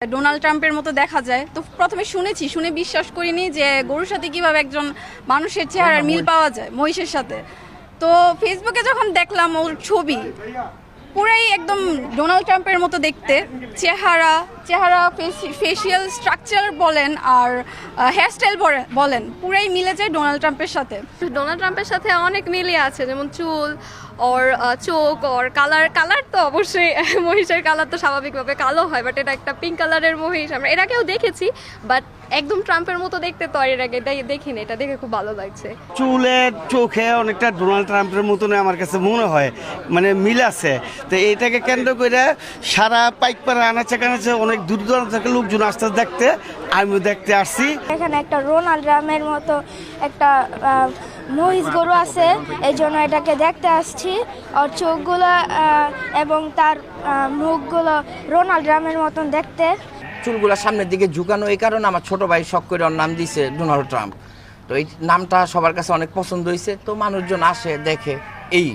Donald ট্রাম্পের মতো দেখা যায়। তো প্রথমে শুনে বিশ্বাস করিনি যে গরুর সাথে কিভাবে একজন মানুষের চেহারার মিল পাওয়া যায় মহিষের সাথে। তো ফেসবুকে যখন দেখলাম ওর ছবি, পুরাই একদম ডোনাল্ড ট্রাম্পের মতো দেখতে, চেহারা ফেসিয়াল স্ট্রাকচার বলেন আর হেয়ারস্টাইল বলেন, পুরাই মিলে যায় ডোনাল্ড ট্রাম্পের সাথে। ডোনাল্ড ট্রাম্পের সাথে অনেক মিলই আছে, যেমন চুল ওর, চোখ ওর, কালার তো অবশ্যই মহিষের কালার তো স্বাভাবিকভাবে কালো হয়, বাট এটা একটা পিঙ্ক কালারের মহিষ। আমরা এর আগেও দেখেছি, বাট একদম ট্রাম্পের মতো দেখতে তো আর এর আগে দেখিনি। এটা দেখে খুব ভালো লাগছে। চুলের চোখে অনেকটা ডোনাল্ড ট্রাম্পের মতনই আমার কাছে মনে হয়, মানে মিল আছে। তো এইটাকে কেন্দ্র করে সারা পাইকপাড়া আনাচে কানাচে অনেক দূর দূরান্ত থেকে লোকজন আসতে দেখতে, আমিও দেখতে আসছি। এখানে একটা রোনাল্ড ট্রাম্পের মতো একটা মহিষ গরু আছে, এই জন্য এটাকে দেখতে আসছি। ওর চোখগুলো এবং তার মুখগুলো রোনাল্ড ট্রাম্পের মতন দেখতে। চুলগুলা সামনের দিকে ঝুঁকানো, এই কারণে আমার ছোট ভাই শখ করে ওর নাম দিয়েছে ডোনাল্ড ট্রাম্প। তো এই নামটা সবার কাছে অনেক পছন্দ হয়েছে, তো মানুষজন আসে দেখে এই।